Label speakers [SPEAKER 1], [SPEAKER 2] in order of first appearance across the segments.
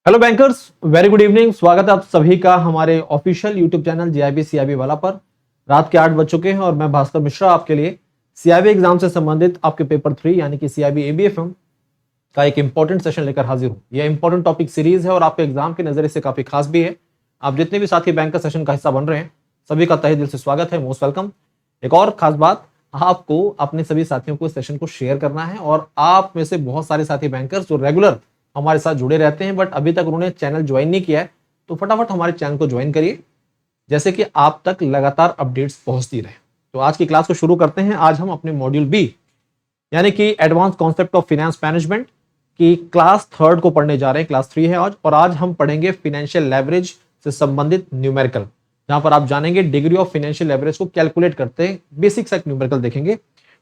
[SPEAKER 1] Hello bankers, very good evening. स्वागत है आप सभी का हमारे official YouTube channel GIB CIB वाला पर। रात के 8 बज चुके हैं और मैं भास्कर मिश्रा आपके लिए सीआईबी एग्जाम से संबंधित आपके पेपर 3 यानी कि सीआईबी एबीएफएम का एक इंपॉर्टेंट सेशन लेकर हाजिर हूं। यह इंपॉर्टेंट टॉपिक सीरीज है और आपके एग्जाम के नजरिए से काफी खास भी है। आप जितने भी साथी बैंक का सेशन का हिस्सा बन रहे हैं सभी का तहे दिल से स्वागत है, मोस्ट वेलकम। एक और खास बात, आपको अपने सभी साथियों को इस सेशन को शेयर करना है और आप में से बहुत सारे साथी बैंकर्स जो रेगुलर हमारे साथ जुड़े रहते हैं बट अभी तक उन्होंने चैनल ज्वाइन नहीं किया है, तो फटाफट हमारे चैनल को ज्वाइन करिए जैसे कि आप तक लगातार अपडेट्स पहुंचती रहे। तो आज की क्लास को शुरू करते हैं। आज हम अपने मॉड्यूल बी यानी कि advance concept of finance management की क्लास 3 को पढ़ने जा रहे हैं। क्लास 3 है आज, और आज हम पढ़ेंगे फाइनेंशियल लेवरेज से संबंधित न्यूमेरिकल, जहां पर आप जानेंगे डिग्री ऑफ फाइनेंशियल लेवरेज को कैलकुलेट करते हैं। बेसिक सा न्यूमेरिकल देखेंगे,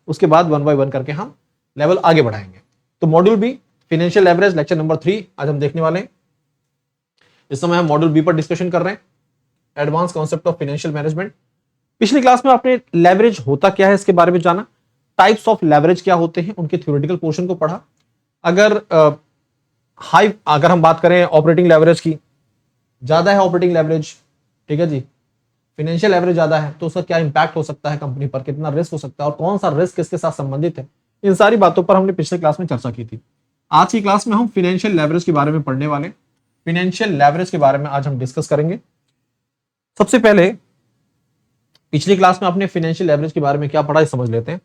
[SPEAKER 1] उसके बाद 1 बाय 1 करके हम लेवल आगे बढ़ाएंगे। तो module be financial leverage lecture number 3 आज हम देखने वाले हैं। इस समय हम मॉड्यूल बी पर डिस्कशन कर रहे हैं, advance concept of financial management. पिछली क्लास में आपने लेवरेज होता क्या है इसके बारे में जाना, टाइप्स ऑफ लेवरेज क्या होते हैं उनके थ्योरेटिकल पोर्शन को पढ़ा। अगर हम बात करें ऑपरेटिंग लेवरेज की, ज्यादा है ऑपरेटिंग लेवरेज, ठीक है जी, फाइनेंशियल लेवरेज ज्यादा है तो उसका क्या इंपैक्ट हो सकता है कंपनी पर, कितना रिस्क हो सकता है और कौन सा रिस्क किसके साथ संबंधित है, इन सारी बातों पर हमने पिछले क्लास में चर्चा की थी। आज की क्लास में हम फाइनेंशियल लेवरेज के बारे में पढ़ने वाले। फाइनेंशियल लेवरेज के बारे में आज हम डिस्कस करेंगे। सबसे पहले पिछली क्लास में आपने फाइनेंशियल लेवरेज के बारे में क्या पढ़ा समझ लेते हैं।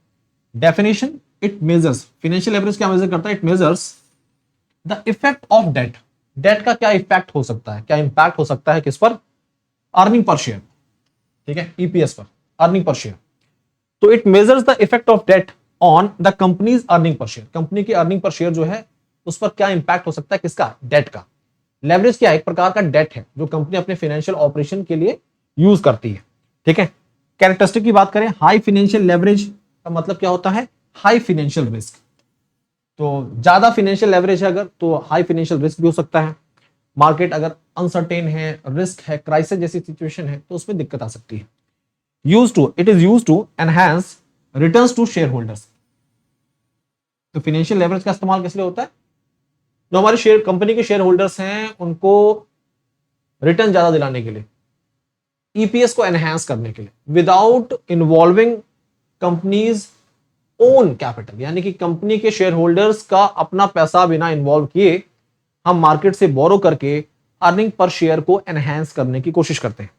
[SPEAKER 1] Definition, it measures, financial leverage क्या मेजर करता है? It measures the effect of debt. Debt का क्या इफेक्ट हो सकता है, क्या इंपैक्ट हो सकता है किस पर? अर्निंग पर शेयर, ठीक है, ईपीएस पर, अर्निंग पर शेयर। तो it measures the effect of debt on the company's earning per share. Company की अर्निंग पर शेयर जो है उस पर क्या इंपैक्ट हो सकता है, किसका? डेट का। लेवरेज क्या है? एक प्रकार का डेट है जो कंपनी अपने फाइनेंशियल ऑपरेशन के लिए यूज करती है, ठीक है। कैरेक्टरिस्टिक की बात करें, हाई फाइनेंशियल लेवरेज का मतलब क्या होता है? High financial risk. तो ज्यादा फाइनेंशियल लेवरेज है अगर, तो हाई फाइनेंशियल रिस्क भी हो सकता है। मार्केट अगर अनसर्टेन है, रिस्क है, क्राइसिस जैसी सिचुएशन है तो उसमें दिक्कत आ सकती है। It is use to enhance returns to share holders. तो फाइनेंशियल लेवरेज का इस्तेमाल किस लिए होता है? जो हमारे शेयर कंपनी के शेयर होल्डर्स हैं उनको रिटर्न ज्यादा दिलाने के लिए, ईपीएस को एनहांस करने के लिए, without involving companies own capital, यानी कि कंपनी के शेयर होल्डर्स का अपना पैसा बिना इन्वॉल्व किए हम मार्केट से बोरो करके अर्निंग पर शेयर को एनहांस करने की कोशिश करते हैं।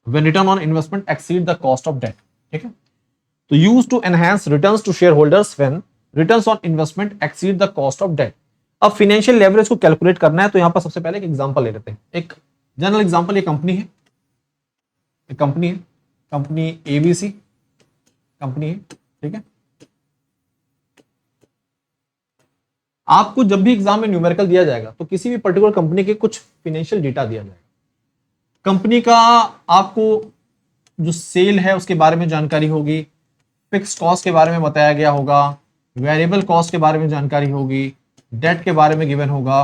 [SPEAKER 1] When return on investment exceed the cost of debt, ठीक है। तो use to enhance returns to share holders when returns on investment exceed the cost of debt. अब फाइनेंशियल लेवरेज को कैलकुलेट करना है तो यहां पर सबसे पहले एक एग्जांपल ले लेते हैं। एक जनरल एग्जांपल, ये कंपनी है, एक कंपनी है, कंपनी एबीसी कंपनी है, ठीक है। आपको जब भी एग्जाम में न्यूमेरिकल दिया जाएगा तो किसी भी पर्टिकुलर कंपनी के कुछ फाइनेंशियल डेटा दिया जाएगा। कंपनी का आपको जो सेल है उसके बारे में जानकारी होगी, फिक्स कॉस्ट के बारे में बताया गया होगा, वेरिएबल कॉस्ट के बारे में जानकारी होगी, डेट के बारे में गिवन होगा,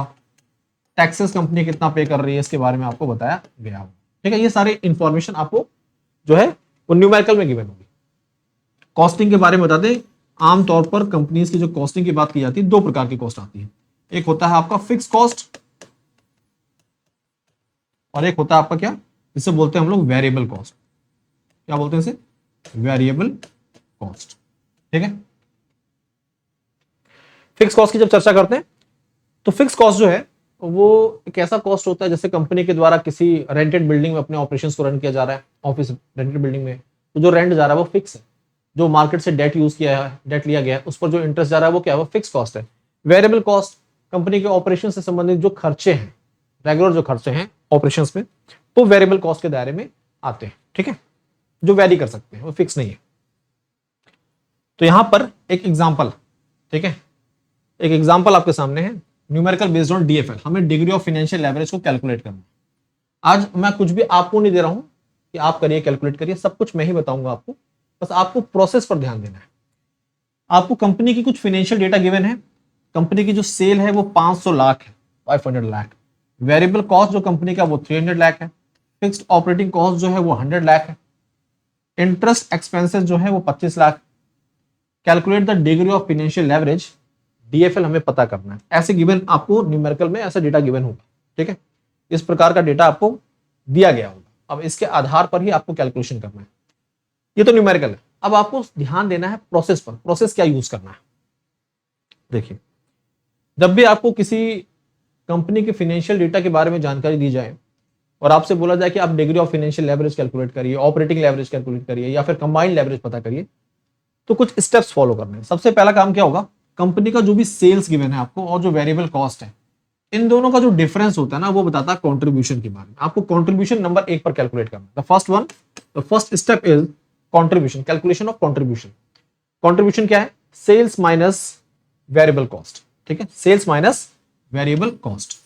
[SPEAKER 1] टैक्सेस कंपनी कितना पे कर रही है इसके बारे में आपको बताया गया होगा, ठीक है। ये सारे इंफॉर्मेशन आपको जो है वो न्यूमेरिकल में गिवन होगी। कॉस्टिंग के बारे में बता दें, आमतौर पर कंपनीज की जो कॉस्टिंग की बात की जाती है, दो प्रकार की कॉस्ट आती है। एक होता है आपका फिक्स कॉस्ट और एक होता है आपका क्या, जिसे बोलते हैं हम लोग वेरिएबल कॉस्ट। क्या बोलते हैं इसे? वेरिएबल कॉस्ट, ठीक है। फिक्स कॉस्ट की जब चर्चा करते हैं तो फिक्स कॉस्ट जो है वो एक ऐसा कॉस्ट होता है जैसे कंपनी के द्वारा किसी रेंटेड बिल्डिंग में अपने ऑपरेशंस को रन किया जा रहा है, ऑफिस रेंटेड बिल्डिंग में, तो जो रेंट जा रहा है वो फिक्स है। जो मार्केट से डेट यूज किया है, डेट लिया गया है, उस पर जो इंटरेस्ट जा रहा है वो क्या है? वो फिक्स कॉस्ट है। वेरिएबल कॉस्ट कंपनी के ऑपरेशन से संबंधित जो खर्चे हैं, रेगुलर जो खर्चे हैं ऑपरेशन में, तो वेरिएबल कॉस्ट के दायरे में आते हैं, ठीक है, जो वेरी कर सकते हैं, वो फिक्स नहीं है। तो यहां पर एक एग्जाम्पल, ठीक है, एक एग्जाम्पल आपके सामने है, न्यूमेरिकल बेस्ड ऑन डीएफएल। हमें डिग्री ऑफ फाइनेंशियल लेवरेज को कैलकुलेट करना है। आज मैं कुछ भी आपको नहीं दे रहा हूं कि आप करिए, कैलकुलेट करिए, सब कुछ मैं ही बताऊंगा आपको, बस आपको प्रोसेस पर ध्यान देना है। आपको कंपनी की कुछ फाइनेंशियल डेटा गिवन है। कंपनी की जो सेल है वो 500 लाख है, 500 लाख। वेरिएबल कॉस्ट जो कंपनी का वो 300 लाख है। फिक्स्ड ऑपरेटिंग कॉस्ट जो है वो 100 लाख है। इंटरेस्ट एक्सपेंसेस जो है वो 25 lakh. Calculate the degree of financial leverage, DFL हमें पता करना है। ऐसे गिवन आपको न्यूमेरिकल में ऐसा डेटा गिवन होगा, ठीक है, इस प्रकार का डेटा आपको दिया गया होगा। अब इसके आधार पर ही आपको कैलकुलेशन करना है। ये तो न्यूमेरिकल है। अब आपको ध्यान देना है प्रोसेस पर। प्रोसेस क्या यूज करना है? देखिए, जब भी आपको किसी कंपनी के फाइनेंशियल डेटा के बारे में जानकारी दी जाए और आपसे बोला जाए कि आप degree of financial leverage calculate करिए, ऑपरेटिंग लेवरेज कैलकुलेट करिए या फिर कंबाइंड लेवरेज पता करिए, तो कुछ स्टेप्स फॉलो करने हैं। सबसे पहला काम क्या होगा? कंपनी का जो भी सेल्स गिवन है आपको और जो वेरिएबल कॉस्ट है, इन दोनों का जो डिफरेंस होता है ना, वो बताता है कंट्रीब्यूशन के बारे में। आपको कंट्रीब्यूशन नंबर 1 पर कैलकुलेट करना है। The first step is contribution, calculation of contribution. Contribution क्या है? Sales minus variable cost. ठीक है, sales minus variable cost.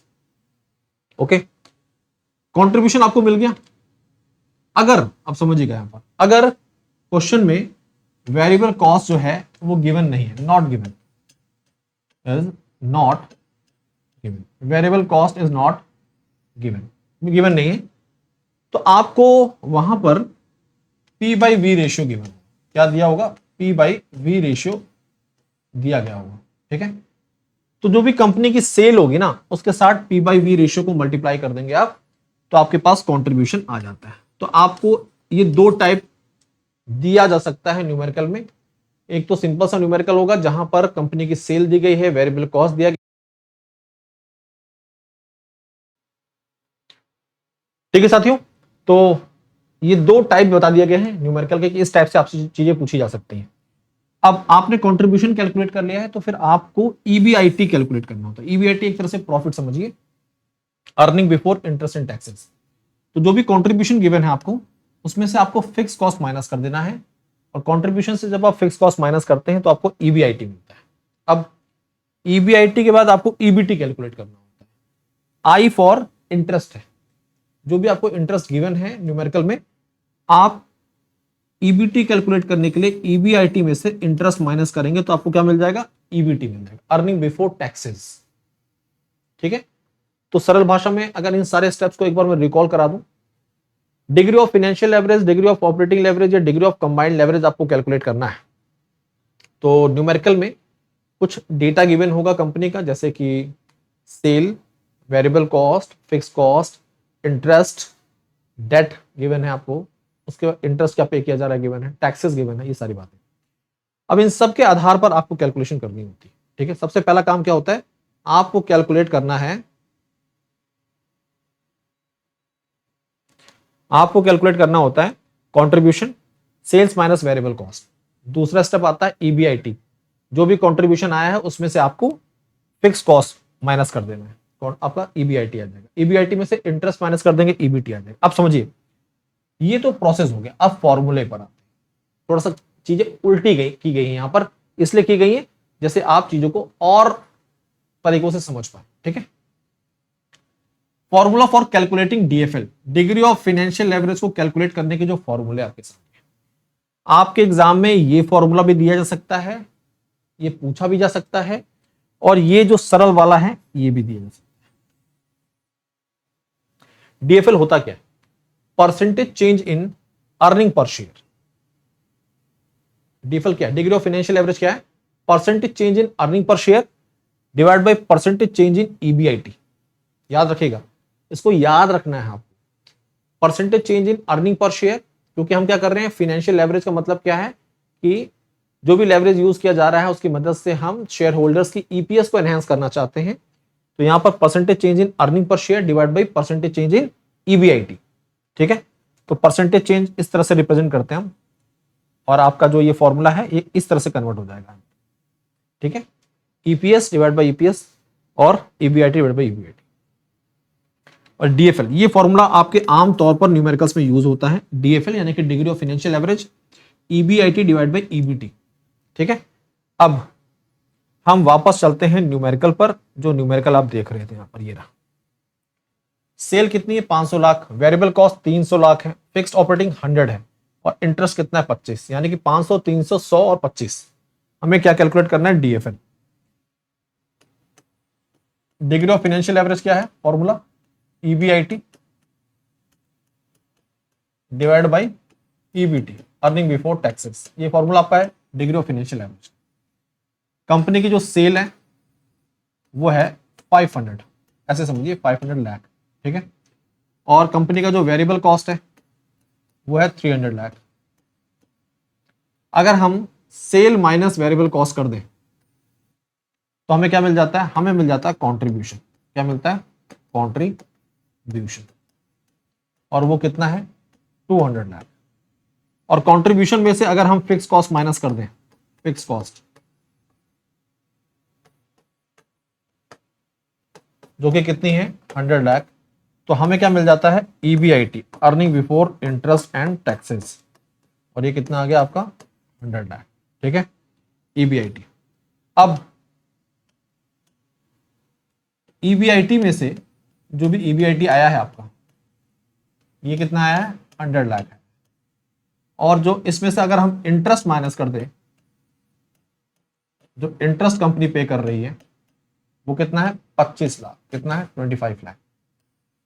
[SPEAKER 1] Okay, contribution आपको मिल गया। अगर आप समझिएगा यहां पर, अगर क्वेश्चन में वेरिएबल कॉस्ट जो है वो गिवन नहीं है, not given, is not given, variable cost is not given, given नहीं है, तो आपको वहां पर P by V ratio given, क्या दिया होगा? P बाई वी रेशियो दिया गया होगा। ठीक है, तो जो भी कंपनी की सेल होगी ना, उसके साथ P बाई वी रेशियो को मल्टीप्लाई कर देंगे आप, तो आपके पास कंट्रीब्यूशन आ जाता है। तो आपको ये दो टाइप दिया जा सकता है न्यूमेरिकल में। एक तो सिंपल सा न्यूमेरिकल होगा जहां पर कंपनी की सेल दी गई है, वेरिएबल कॉस्ट दिया गया। ठीक है साथियों, तो ये दो टाइप बता दिए गए हैं न्यूमेरिकल के कि इस टाइप से आपसे चीजें पूछी जा सकती हैं। अब आपने कंट्रीब्यूशन कैलकुलेट कर लिया है, तो फिर आपको ईबीआईटी कैलकुलेट करना होता है। ईबीआईटी एक तरह से प्रॉफिट समझिए, earning before interest and taxes. तो जो भी कंट्रीब्यूशन गिवन है आपको, उसमें से आपको फिक्स कॉस्ट माइनस कर देना है, और कंट्रीब्यूशन से जब आप फिक्स कॉस्ट माइनस करते हैं तो आपको ईबीआईटी मिलता है। अब ईबीआईटी के बाद आपको ईबीटी कैलकुलेट करना होता है। आई फॉर इंटरेस्ट है, जो भी आपको इंटरेस्ट गिवन है न्यूमेरिकल में, आप ईबीटी कैलकुलेट करने के लिए ईबीआईटी में से इंटरेस्ट माइनस करेंगे तो आपको क्या मिल जाएगा? ईबीटी मिल जाएगा, अर्निंग बिफोर टैक्सेस। ठीक है, तो सरल भाषा में अगर इन सारे स्टेप्स को एक बार मैं रिकॉल करा दूं, degree of financial leverage, degree of operating leverage या डिग्री ऑफ कंबाइंड लेवरेज आपको कैलकुलेट करना है। तो न्यूमेरिकल में कुछ डेटा गिवन होगा कंपनी का, जैसे कि sale, variable cost, fix cost, interest, debt given है आपको, उसके बाद इंटरेस्ट क्या पे किया जा रहा है गिवन है, टैक्सेस गिवन है, ये सारी बातें। अब इन सब के आधार पर आपको कैलकुलेशन करनी होती है। ठीक है, सबसे पहला काम क्या होता है? आपको कैलकुलेट करना है, आपको कैलकुलेट करना होता है contribution, sales minus variable cost. दूसरा स्टेप आता है ईबीआईटी, जो भी कंट्रीब्यूशन आया है उसमें से आपको फिक्स कॉस्ट माइनस कर देना है, आपका ईबीआईटी आ जाएगा। ईबीआईटी में से इंटरेस्ट माइनस कर देंगे, ईबीटी आ जाएगा। अब समझिए, ये तो प्रोसेस हो गया। अब फॉर्मूले पर आते हैं। थोड़ा सा चीजें उल्टी की गई है यहां पर, इसलिए की गई है जैसे आप चीजों को और तरीकों से समझ पाए। ठीक है, formula for calculating DFL, degree of financial leverage को कैलकुलेट करने के जो फॉर्मूले आपके सामने, आपके एग्जाम में ये फॉर्मूला भी दिया जा सकता है, ये पूछा भी जा सकता है, और ये जो सरल वाला है ये भी दिया जा सकता है। डीएफएल होता क्या है? Percentage change in earning per share. DFL क्या है? डिग्री ऑफ फाइनेंशियल लेवरेज क्या है? Percentage change in earning per share divide by percentage change in EBIT. याद रखिएगा, इसको याद रखना है आपको। Percentage change in earning per share, क्योंकि हम क्या कर रहे हैं, फाइनेंशियल लेवरेज का मतलब क्या है कि जो भी लेवरेज यूज किया जा रहा है उसकी मदद से हम शेयर होल्डर्स की ईपीएस को एनहांस करना चाहते हैं। तो यहां पर percentage change in earning per share divide by percentage change in EBIT. ठीक है, तो परसेंटेज चेंज इस तरह से रिप्रेजेंट करते हैं हम, और आपका जो ये फॉर्मूला है ये इस तरह से कन्वर्ट हो जाएगा। ठीक है, ईपीएस डिवाइड बाई ईपीएस और ईबीआईटी डिवाइड बाई ईबीआईटी। और डीएफएल, ये फॉर्मूला आपके आम तौर पर न्यूमेरिकल्स में यूज होता है। डीएफएल यानी कि degree of financial leverage, EBIT divide by EBT. ठीक है, अब हम वापस चलते हैं न्यूमेरिकल पर। जो न्यूमेरिकल आप देख रहे थे यहां पर, ये रहा। सेल कितनी है? 500 लाख, वेरिएबल कॉस्ट 300 लाख है, फिक्स्ड ऑपरेटिंग 100 है, और इंटरेस्ट कितना है? 25। यानी कि 500, 300, 100 और 25। हमें क्या कैलकुलेट करना है? DFL. Degree of financial leverage क्या है formula? EBIT divide by EBT, earning before taxes. ये फॉर्मूला आपका है degree of financial leverage. Company की जो सेल है वो है 500, ऐसे समझिए 500 लाख, ठीक है। और कंपनी का जो वेरिएबल कॉस्ट है वो है 300 लाख। अगर हम सेल माइनस वेरिएबल कॉस्ट कर दें तो हमें क्या मिल जाता है, हमें मिल जाता है कंट्रीब्यूशन। क्या मिलता है, कंट्रीब्यूशन, और वो कितना है 200 लाख। और कंट्रीब्यूशन में से अगर हम फिक्स कॉस्ट माइनस कर दें, फिक्स कॉस्ट जो कि कितनी है 100 लाख, तो हमें क्या मिल जाता है EBIT, earning before interest and taxes, और ये कितना आ गया आपका 100 लाख, ठीक है, ईबीआईटी। अब ईबीआईटी में से जो भी ईबीआईटी आया है आपका, ये कितना आया है 100 लाख है। और जो इसमें से अगर हम इंटरेस्ट माइनस कर दें, जो इंटरेस्ट कंपनी पे कर रही है वो कितना है 25 लाख, कितना है 25 लाख।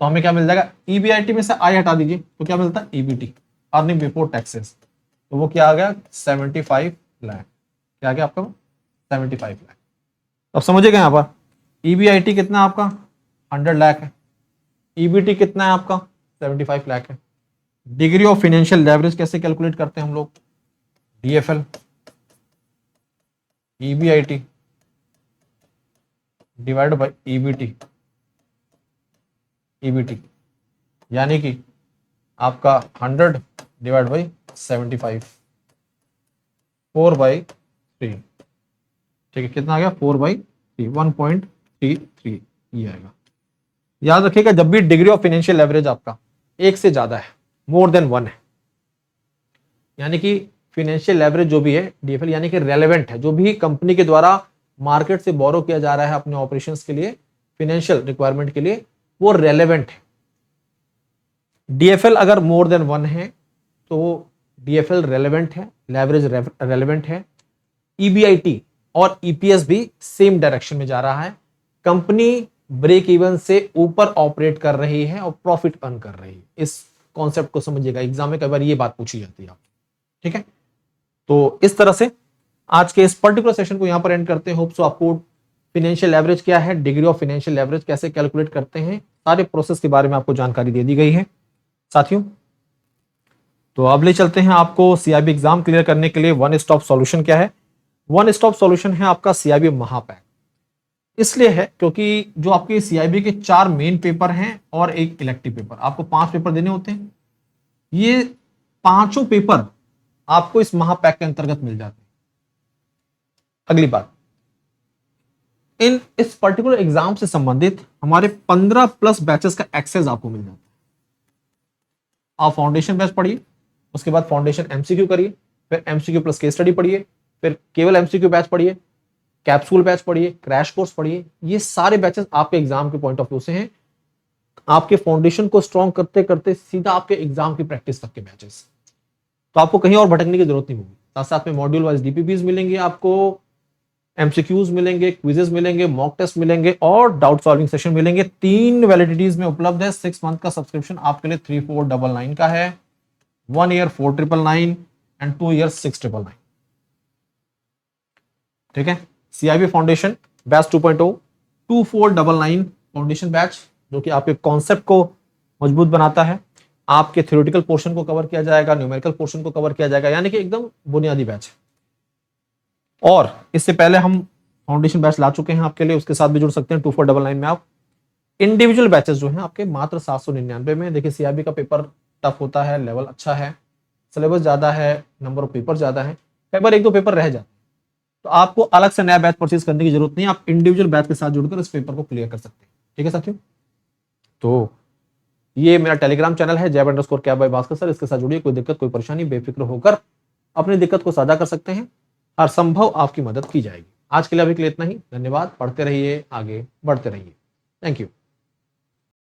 [SPEAKER 1] तो हमें क्या मिल जाएगा, ईबीआईटी में से आई हटा दीजिए तो क्या मिलता है ईबीटी, अर्निंग बिफोर टैक्सेस, तो वो क्या आ गया 75 लाख। क्या आ गया आपका 75 लाख। अब समझिएगा यहाँ पर ईबीआईटी कितना आपका 100 लाख है, ईबीटी कितना है आपका 75 लाख है। डिग्री ऑफ फाइनेंशियल लेवरेज कैसे कैलकुलेट करते हैं हम लोग, DFL EBIT divide by EBT, EBT यानी कि आपका 100 डिवाइड बाई 75, 4/3, ठीक है, कितना आ गया 4/3, 1.33 ये आएगा। याद रखिएगा जब भी डिग्री ऑफ फाइनेंशियल लेवरेज आपका एक से ज्यादा है, मोर देन 1 है, यानी कि फाइनेंशियल लेवरेज जो भी है डीएफएल यानी कि रेलेवेंट है, जो भी कंपनी के द्वारा मार्केट से बोरो किया जा रहा है अपने ऑपरेशंस के लिए, फाइनेंशियल रिक्वायरमेंट के लिए, वो रेलेवेंट है। डीएफएल अगर मोर देन 1 है तो डीएफएल रेलेवेंट है, लेवरेज रेलेवेंट है। ईबीआईटी और ईपीएस भी सेम डायरेक्शन में जा रहा है, कंपनी ब्रेक इवन से ऊपर ऑपरेट कर रही है और प्रॉफिट अर्न कर रही है। इस कॉन्सेप्ट को समझिएगा, एग्जाम में कई बार ये बात पूछी जाती है, ठीक है। तो इस तरह से आज के इस पर्टिकुलर सेशन को यहां पर एंड करते हैं। होप सो आपको फाइनेंशियल लेवरेज क्या है, डिग्री ऑफ फाइनेंशियल लेवरेज कैसे कैलकुलेट करते हैं, सारे प्रोसेस के बारे में आपको जानकारी दे दी गई है साथियों। तो अब ले चलते हैं आपको सीआईबी एग्जाम क्लियर करने के लिए वन स्टॉप सॉल्यूशन क्या है। वन स्टॉप सॉल्यूशन है आपका सीआईबी महापैक। इसलिए है क्योंकि जो आपके सीआईबी के 4 मेन पेपर हैं और एक इलेक्टिव पेपर, आपको 5 पेपर देने होते हैं। ये पांचों पेपर आपको इस महापैक के अंतर्गत मिल जाते हैं। अगली बात, इस पर्टिकुलर एग्जाम से संबंधित हमारे 15+ बैचेस का एक्सेस आपको मिल जाता है। आप फाउंडेशन बैच पढ़िए, उसके बाद फाउंडेशन एमसीक्यू करिए, फिर एमसीक्यू प्लस केस स्टडी पढ़िए, फिर केवल एमसीक्यू बैच पढ़िए, कैप्सूल बैच पढ़िए, क्रैश कोर्स पढ़िए। ये सारे बैचेस आपके एग्जाम के पॉइंट ऑफ व्यू से हैं, आपके फाउंडेशन को स्ट्रॉन्ग करते करते सीधा आपके एग्जाम की प्रैक्टिस तक के बैचेस। तो आपको कहीं और भटकने की जरूरत नहीं होगी। साथ साथ में मॉड्यूल वाइज डीपीपीज मिलेंगे, आपको एमसीक्यूज मिलेंगे, क्विजेस मिलेंगे, मॉक टेस्ट मिलेंगे और डाउट सॉल्विंग सेशन मिलेंगे। 3 वैलिडिटीज में उपलब्ध है। 6 मंथ का सब्सक्रिप्शन आपके लिए 3499 का है, 1 ईयर 4999 एंड 2 ईयर 699, ठीक है। CIB foundation batch 2.0 2499 foundation batch, जो कि आपके कॉन्सेप्ट को मजबूत बनाता है। आपके थ्योरेटिकल पोर्शन को कवर किया जाएगा, न्यूमेरिकल पोर्शन को कवर किया जाएगा, यानी कि एकदम बुनियादी बैच है। और इससे पहले हम फाउंडेशन बैच ला चुके हैं आपके लिए, उसके साथ भी जुड़ सकते हैं 2499 में आप। इंडिविजुअल बैचेस जो हैं आपके मात्र 799 में। देखिए सीआईबी का पेपर टफ होता है, लेवल अच्छा है, सिलेबस ज्यादा है, नंबर ऑफ पेपर ज्यादा है, कई बार 1-2 पेपर रह जाते हैं, तो आपको अलग से नया बैच परचेज करने की जरूरत नहीं है। आप इंडिविजुअल बैच के साथ जुड़कर इस पेपर को क्लियर कर सकते हैं, ठीक है साथियों। तो ये मेरा टेलीग्राम चैनल है jab_cap_भास्कर सर, इसके साथ जुड़िए। कोई दिक्कत कोई परेशानी बेफिक्र होकर अपनी दिक्कत को साझा कर सकते हैं, हर संभव आपकी मदद की जाएगी। आज के लिए अभी के लिए इतना ही, धन्यवाद। पढ़ते रहिए, आगे बढ़ते रहिए, थैंक यू।